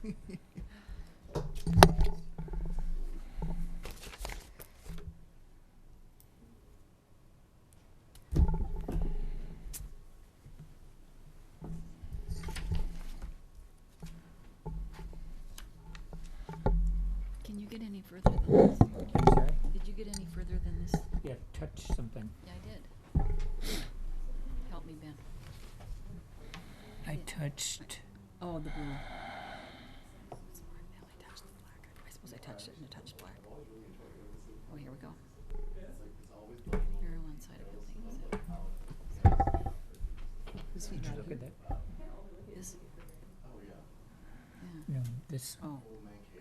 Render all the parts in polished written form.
Can you get any further than this? I'm sorry? Did you get any further than this? Yeah, touch something. Yeah, I did. Help me, Ben. I touched. Oh, the blue. Sorry, I only touched the black. I suppose I touched it and it touched black. Oh, here we go. Mural inside a building. This Did feature you look at that? is. Yeah. No, this. Oh.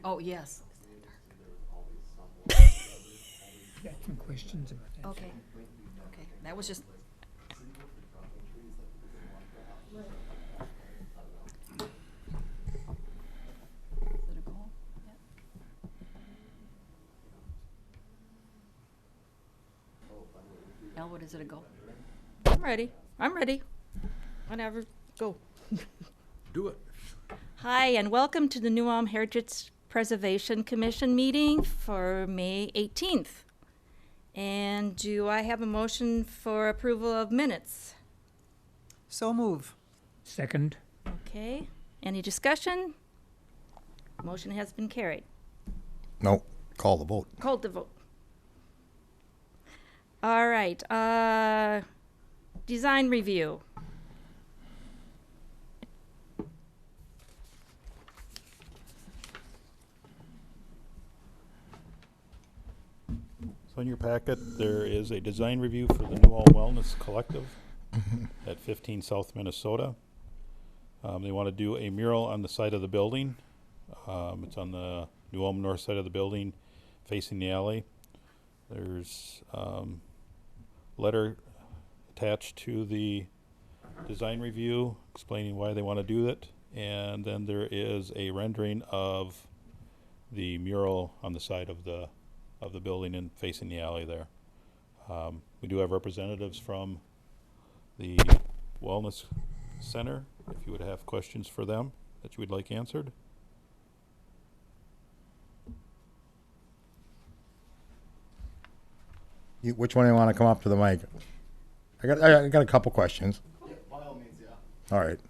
Oh, yes. Got some questions about that. Okay. Okay. That was just. Is it a goal? Yeah. Elwood, is it a goal? I'm ready. I'm ready. Whenever. Go. Do it. Hi, and welcome to the New Ulm Heritage Preservation Commission meeting for May 18th. And do I have a motion for approval of minutes? So move. Second. Okay. Any discussion? Motion has been carried. No, call the vote. Called the vote. All right. Design review. So in your packet, there is a design review for the New Ulm Wellness Collective at 15 South Minnesota. They want to do a mural on the side of the building. It's on the New Ulm north side of the building, facing the alley. There's letter attached to the design review explaining why they want to do it. And then there is a rendering of the mural on the side of the building and facing the alley there. We do have representatives from the Wellness Center, if you would have questions for them that you would like answered. Which one do you want to come up to the mic? I got a couple questions. By all means, yeah. All right.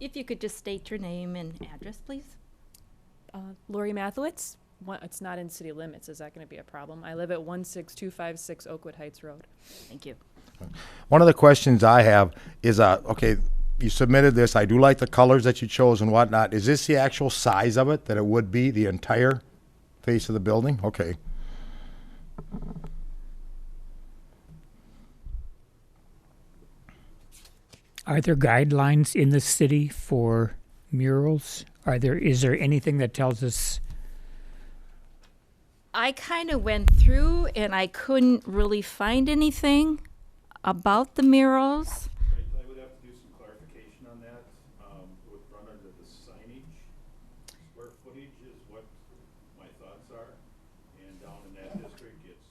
If you could just state your name and address, please. Lori Mathowitz. It's not in city limits. Is that going to be a problem? I live at 16256 Oakwood Heights Road. Thank you. One of the questions I have is, okay, you submitted this. I do like the colors that you chose and whatnot. Is this the actual size of it that it would be, the entire face of the building? Okay. Are there guidelines in the city for murals? Is there anything that tells us? I kind of went through and I couldn't really find anything about the murals. I would have to do some clarification on that. Would run under the signage. Square footage is what my thoughts are. And down in that district, it's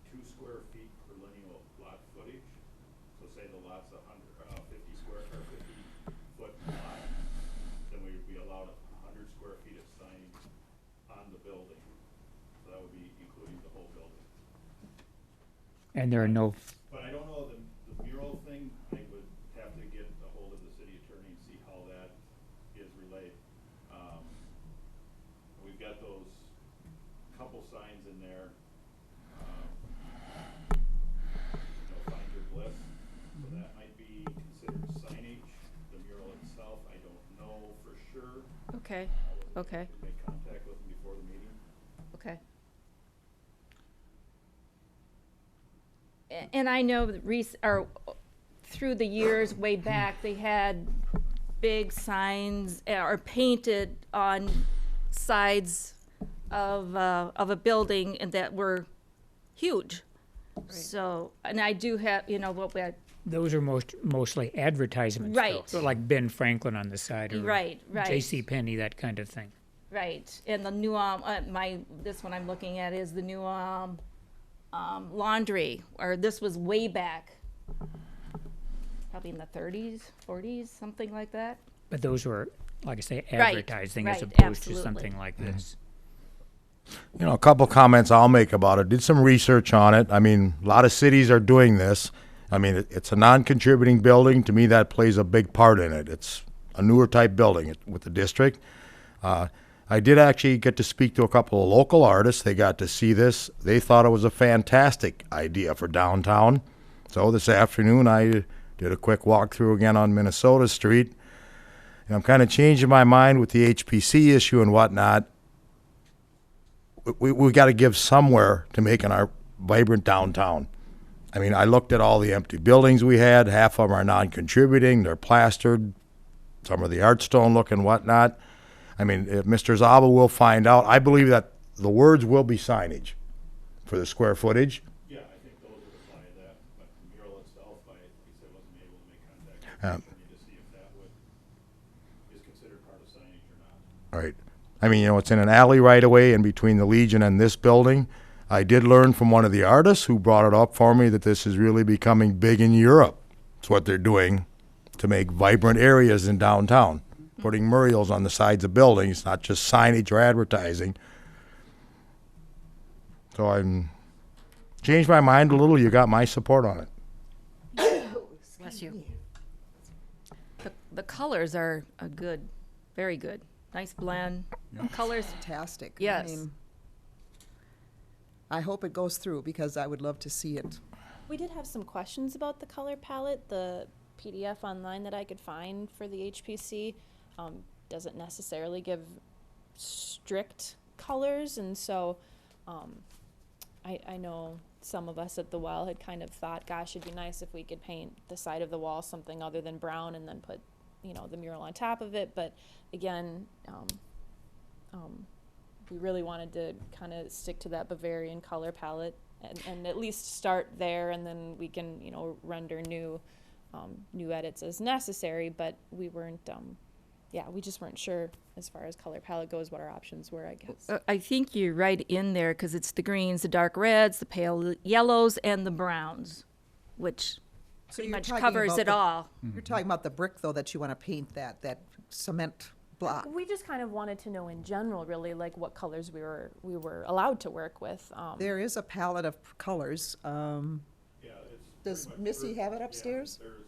2 square feet per lineal lot footage. So say the lot's 50 square or 50 foot lot, then we would be allowed 100 square feet of signage on the building. So that would be including the whole building. And there are no. But I don't know, the mural thing, I would have to get a hold of the city attorney and see how that is relayed. We've got those couple signs in there. Find your bliss, so that might be considered signage. The mural itself, I don't know for sure. Okay. Okay. Make contact with them before the meeting. Okay. And I know that through the years, way back, they had big signs or painted on sides of a building and that were huge. So, and I do have, what we had. Those are mostly advertisements, Right. though. So like Ben Franklin on the side, or Right. J.C. Penney, that kind of thing. Right, and the New Ulm, this one I'm looking at is the New Ulm laundry, or this was way back. probably in the 30s, 40s, something like that. But those were, like I say, Right, advertising as right, opposed absolutely. to something like this. You know, a couple comments I'll make about it. Did some research on it. I mean, a lot of cities are doing this. I mean, it's a non-contributing building. To me, that plays a big part in it. It's a newer type building with the district. I did actually get to speak to a couple of local artists. They got to see this. They thought it was a fantastic idea for downtown. So this afternoon, I did a quick walkthrough again on Minnesota Street. And I'm kind of changing my mind with the HPC issue and whatnot. We got to give somewhere to making our vibrant downtown. I mean, I looked at all the empty buildings we had. Half of them are non-contributing. They're plastered. Some of the art stone look and whatnot. I mean, if Mr. Zaba will find out. I believe that the words will be signage for the square footage. Yeah, I think those would apply to that, but the mural itself, like I said, wasn't able to make contact with me to see if that is considered part of signage or not. All right. I mean, you know, it's in an alley right away in between the Legion and this building. I did learn from one of the artists who brought it up for me that this is really becoming big in Europe. It's what they're doing to make vibrant areas in downtown, putting murals on the sides of buildings, not just signage or advertising. So I'm changed my mind a little. You got my support on it. Bless you. The colors are good, very good. Nice blend. Colors, Fantastic. Yes. I mean, I hope it goes through because I would love to see it. We did have some questions about the color palette. The PDF online that I could find for the HPC doesn't necessarily give strict colors, and so I know some of us at the Well had kind of thought, gosh, it'd be nice if we could paint the side of the wall something other than brown and then put, you know, the mural on top of it. But again, we really wanted to kind of stick to that Bavarian color palette and at least start there, and then we can, you know, render new edits as necessary. But we weren't, we just weren't sure as far as color palette goes what our options were, I guess. I think you're right in there because it's the greens, the dark reds, the pale yellows, and the browns, which So pretty you're much talking covers about it the- all. You're talking about the brick, though, that you want to paint that cement block. We just kind of wanted to know in general, really, like what colors we were allowed to work with. There is a palette of colors. Yeah, it's. Does pretty much Missy have it upstairs? There's color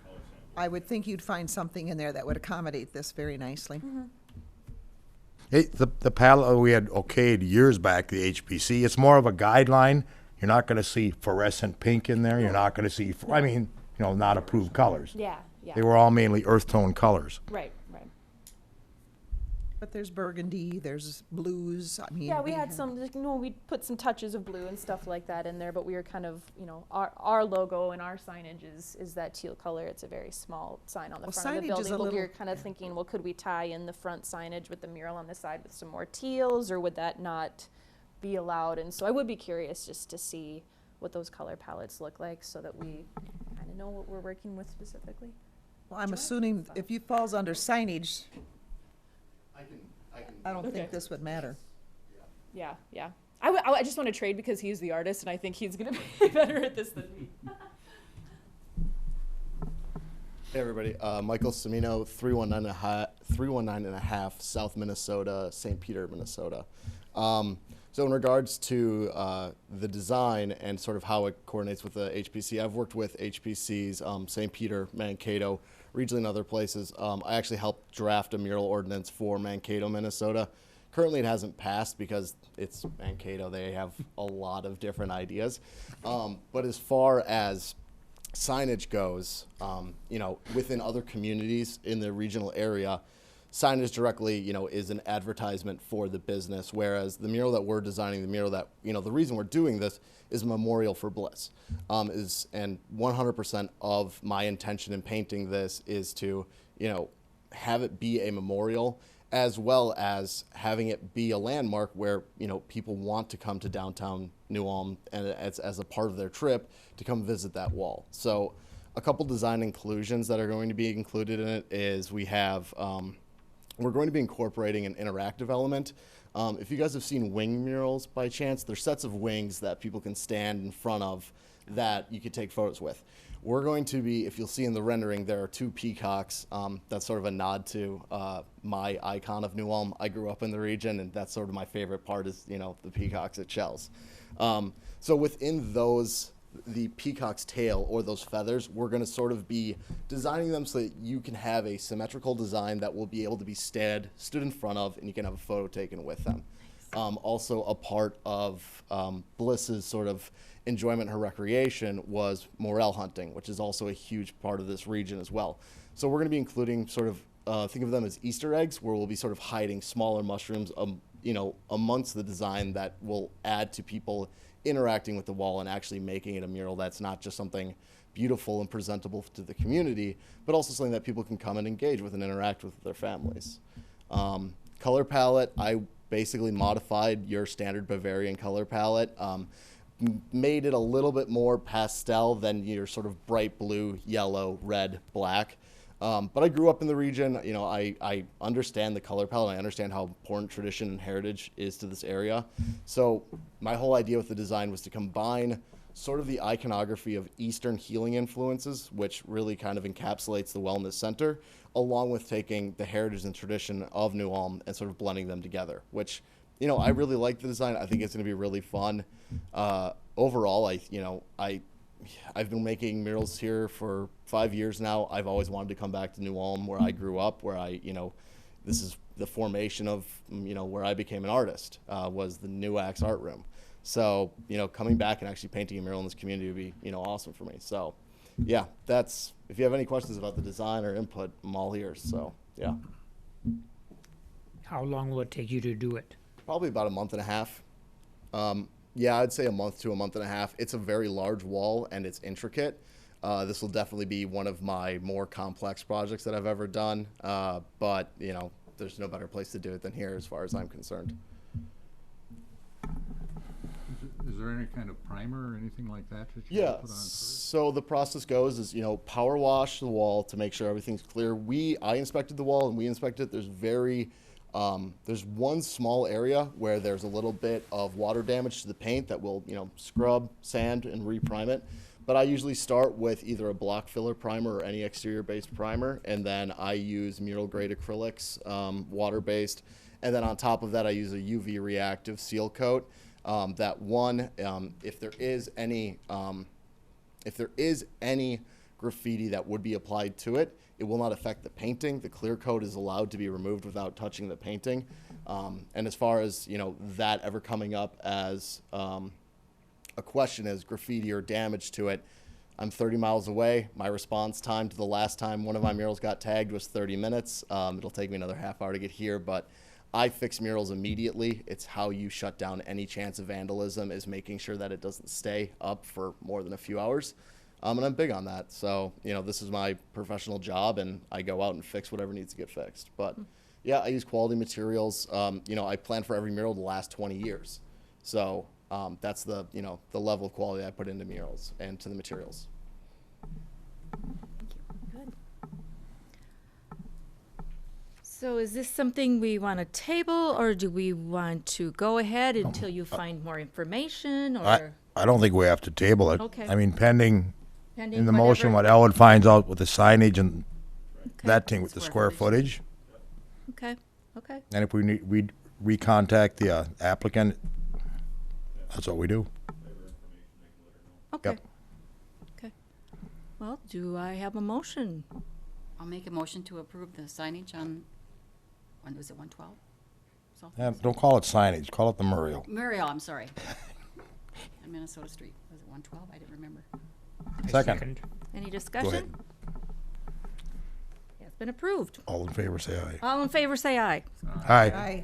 samples. I would think you'd find something in there that would accommodate this very nicely. Hey, the palette we had okayed years back, the HPC, it's more of a guideline. You're not going to see fluorescent pink in there. You're not going to see, I mean, you know, not approved colors. Yeah. They were all mainly earth tone colors. Right. But there's burgundy, there's blues, I mean. Yeah, we had some, like, you know, we put some touches of blue and stuff like that in there, but we were kind of, you know, our logo and our signage is that teal color. It's a very small sign on the Well, front of the signage is building, a but we little- were kind of thinking, well, could we tie in the front signage with the mural on the side with some more teals, or would that not be allowed? And so I would be curious just to see what those color palettes look like so that we kind of know what we're working with specifically. Well, I'm assuming if it falls under signage, I don't Okay. think this would matter. Yeah. I just want to trade because he's the artist, and I think he's going to be better at this than me. Hey everybody, Michael Semino, 319 and a half South Minnesota, St. Peter, Minnesota. So in regards to the design and sort of how it coordinates with the HPC, I've worked with HPCs, St. Peter, Mankato, regionally and other places. I actually helped draft a mural ordinance for Mankato, Minnesota. Currently it hasn't passed because it's Mankato, they have a lot of different ideas. But as far as signage goes, you know, within other communities in the regional area, signage directly, you know, is an advertisement for the business, whereas the mural that we're designing, the mural that, you know, the reason we're doing this is a memorial for Bliss. And 100% of my intention in painting this is to, you know, have it be a memorial, as well as having it be a landmark where, you know, people want to come to downtown New Ulm and as a part of their trip to come visit that wall. So a couple design inclusions that are going to be included in it is we have, we're going to be incorporating an interactive element. If you guys have seen wing murals by chance, they're sets of wings that people can stand in front of that you could take photos with. we're going to be, if you'll see in the rendering, there are 2 peacocks. That's sort of a nod to my icon of New Ulm. I grew up in the region, and that's sort of my favorite part is, you know, the peacocks at Shells. So within those, the peacock's tail or those feathers, we're going to sort of be designing them so that you can have a symmetrical design that will be able to be stood in front of, and you can have a photo taken with them. Also, a part of Bliss's sort of enjoyment, her recreation, was morel hunting, which is also a huge part of this region as well. So we're going to be including sort of, think of them as Easter eggs, where we'll be sort of hiding smaller mushrooms, you know, amongst the design that will add to people interacting with the wall and actually making it a mural that's not just something beautiful and presentable to the community, but also something that people can come and engage with and interact with their families. Color palette, I basically modified your standard Bavarian color palette, made it a little bit more pastel than your sort of bright blue, yellow, red, black. But I grew up in the region. You know, I understand the color palette. I understand how important tradition and heritage is to this area. So my whole idea with the design was to combine sort of the iconography of Eastern healing influences, which really kind of encapsulates the wellness center, along with taking the heritage and tradition of New Ulm and sort of blending them together, which, you know, I really like the design. I think it's going to be really fun. Overall, I've been making murals here for 5 years now. I've always wanted to come back to New Ulm, where I grew up, where this is the formation of, where I became an artist, was the New Axe Art Room. So, coming back and actually painting a mural in this community would be, awesome for me. So, yeah, if you have any questions about the design or input, I'm all ears. So, yeah. How long will it take you to do it? Probably about a month and a half. Yeah, I'd say a month to a month and a half. It's a very large wall and it's intricate. This will definitely be one of my more complex projects that I've ever done. But, there's no better place to do it than here as far as I'm concerned. Is there any kind of primer or anything like that that you Yeah, put on first? so the process goes is, power wash the wall to make sure everything's clear. I inspected the wall and we inspected it. There's one small area where there's a little bit of water damage to the paint that will, scrub, sand, and reprime it. But I usually start with either a block filler primer or any exterior-based primer, and then I use mural-grade acrylics, water-based, and then on top of that I use a UV reactive seal coat. If there is any graffiti that would be applied to it, it will not affect the painting. The clear coat is allowed to be removed without touching the painting. And as far as, that ever coming up as a question as graffiti or damage to it, I'm 30 miles away. My response time to the last time one of my murals got tagged was 30 minutes. It'll take me another half hour to get here, but I fix murals immediately. It's how you shut down any chance of vandalism, is making sure that it doesn't stay up for more than a few hours. And I'm big on that. So, this is my professional job, and I go out and fix whatever needs to get fixed. But, yeah, I use quality materials. I plan for every mural to last 20 years. So that's the level of quality I put into murals and to the materials. Good. So is this something we want to table, or do we want to go ahead until you find more information, or I don't think we have to table it. Okay. I mean, pending pending in the motion, what whatever? Ellen finds out with the signage and Okay. that thing with the square footage. Okay, okay. And if we need, we'd recontact the applicant. That's what we do. Okay. Yep. Okay. Well, do I have a motion? I'll make a motion to approve the signage on, when was it, 112? Don't call it signage, call it the Muriel. Muriel, I'm sorry. On Minnesota Street. Was it 112? I didn't remember. Second. Any Go ahead. discussion? It's been approved. All in favor, say aye. All in favor, say aye. Aye. Aye.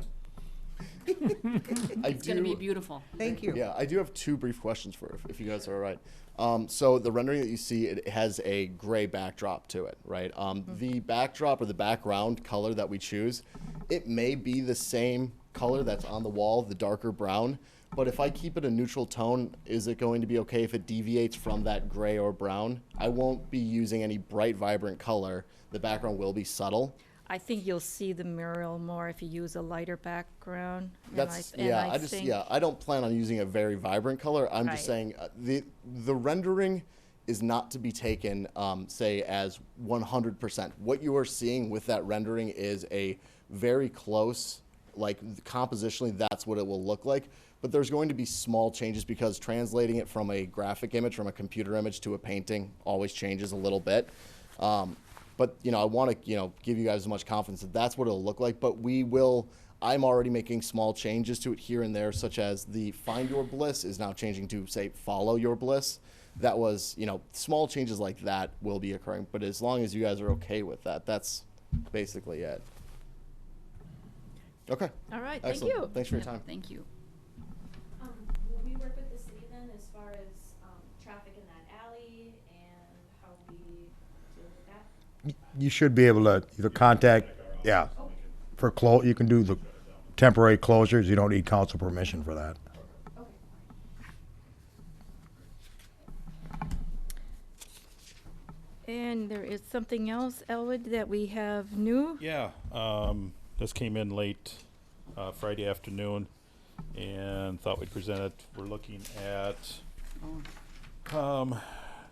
It's going to be beautiful. Thank you. Yeah, I do have two brief questions if you guys are all right. So the rendering that you see, it has a gray backdrop to it, right? The backdrop or the background color that we choose, it may be the same color that's on the wall, the darker brown, but if I keep it a neutral tone, is it going to be okay if it deviates from that gray or brown? I won't be using any bright, vibrant color. The background will be subtle. I think you'll see the mural more if you use a lighter background. That's and I don't plan on using a very vibrant color. I'm Right. just saying the rendering is not to be taken, say, as 100%. What you are seeing with that rendering is a very close, like compositionally, that's what it will look like. But there's going to be small changes because translating it from a graphic image, from a computer image to a painting always changes a little bit. But, you know, I want to, you know, give you guys as much confidence that that's what it'll look like. But I'm already making small changes to it here and there, such as the Find Your Bliss is now changing to, say, Follow Your Bliss. That was, you know, small changes like that will be occurring. But as long as you guys are okay with that, that's basically it. Okay. All right, thank Excellent. you. Thanks for your time. Thank you. Will we work with the city then as far as traffic in that alley and how we deal with that? You should be able to either contact, yeah, for you can do the temporary closures. You don't need council permission for that. And there is something else, Elwood, that we have new? Yeah, this came in late Friday afternoon and thought we'd present it. We're looking at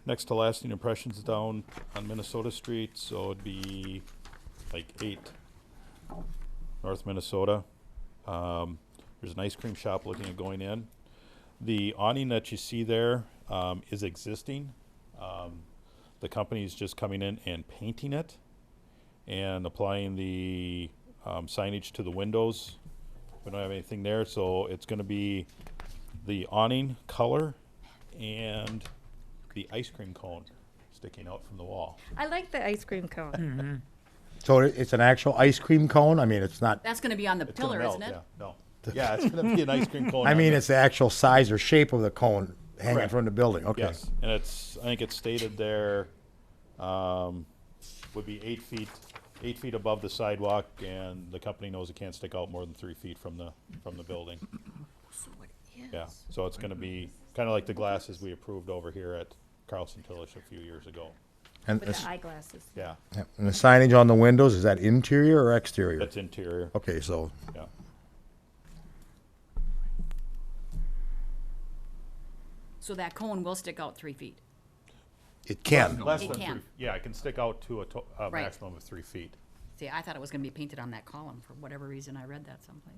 next to Lasting Impressions down on Minnesota Street, so it'd be like 8 North Minnesota. There's an ice cream shop looking at going in. The awning that you see there is existing. The company's just coming in and painting it and applying the signage to the windows. We don't have anything there, so it's going to be the awning color and the ice cream cone sticking out from the wall. I like the ice cream cone. So it's an actual ice cream cone? I mean, it's not, That's gonna be on the It's gonna pillar, melt, isn't it? Yeah, no. Yeah, it's going to be an ice cream cone. I on mean, there. it's the actual size or shape of the cone hanging Correct. from the building. Okay. Yes, and I think it's stated there, would be 8 feet above the sidewalk, and the company knows it can't stick out more than 3 feet from the building. So it is. Yeah, so it's gonna be kind of like the glasses we approved over here at Carlson Tillish a few years ago. And With this- the eyeglasses. Yeah, and the signage on the windows, is that interior or exterior? that's interior, Okay, so yeah. So that cone will stick out 3 feet. it can. Less It than can. 3, yeah, it can stick out to a Right. maximum of 3 feet. See, I thought it was gonna be painted on that column for whatever reason. I read that someplace.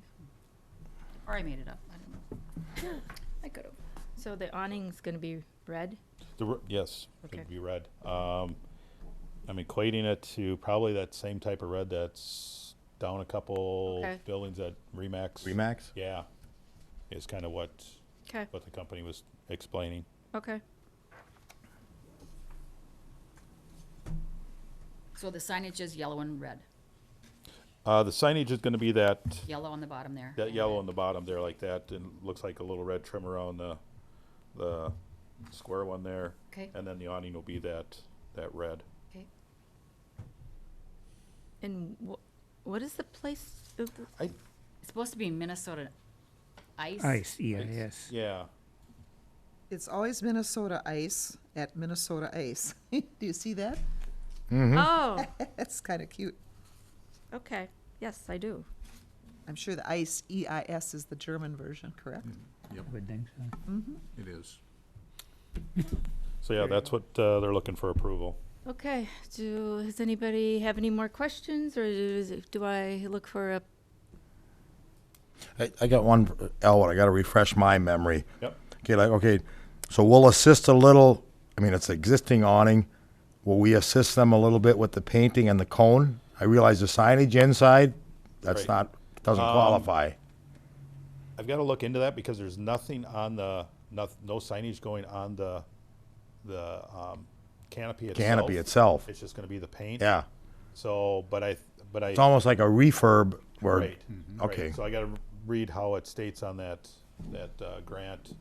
Or I made it up. I don't know. I could've. So the awning's gonna be red? Yes, Okay. it'd be red. I'm equating it to probably that same type of red that's down a couple Okay. buildings at Remax. Remax? Yeah, is kind of what Okay, the company was explaining. okay. So the signage is yellow and red. The signage is going to be that Yellow on the bottom there. that yellow on the bottom there like that, and looks like a little red trim around the square one there. Okay. And then the awning will be that red. Okay. And what is the place? Of the- I It's supposed to be Minnesota Ice. Ice, EIS. yeah. It's always Minnesota Ice at Minnesota Ice. Do you see that? Oh, That's kind of cute. okay. Yes, I do. I'm sure the Ice, EIS, is the German version, correct? Yep, I would think so. it is. So yeah, that's what they're looking for approval. Okay, does anybody have any more questions, or do I look for a, I got one, Elwood, I gotta refresh my memory. Yep. Okay, so we'll assist a little, I mean, it's existing awning. Will we assist them a little bit with the painting and the cone? I realize the signage inside, that's Right. doesn't qualify. I've got to look into that because there's nothing on no signage going on the canopy itself. Canopy itself, It's just going to be the paint. yeah. So, but I. It's almost like a refurb where, Right. okay. Right. So I got to read how it states on that grant,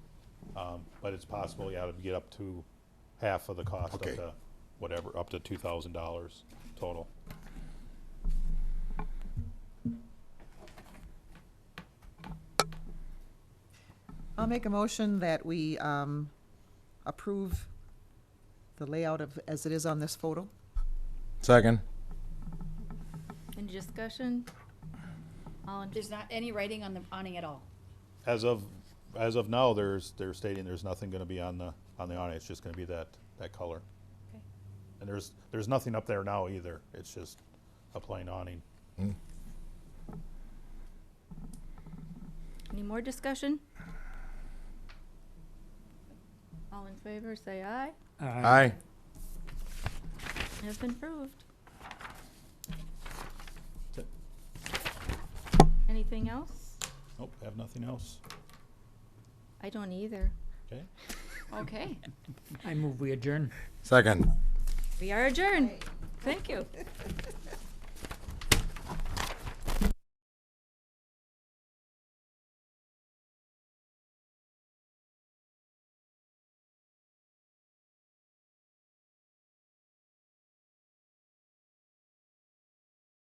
but it's possible, yeah, to get up to half of the cost, Okay. up to whatever, up to $2,000 total. I'll make a motion that we approve the layout of, as it is on this photo. Second, any discussion? All in, There's not any writing on the awning at all. As of now, they're stating there's nothing going to be on the awning. It's just going to be that that color. Okay. And there's nothing up there now either. It's just a plain awning. Any more discussion? All in favor, say aye. Aye. Has been approved. That's it. Anything else? Nope, have nothing else. I don't either. Okay. Okay. I move we adjourn. Second. We are adjourned. Thank you.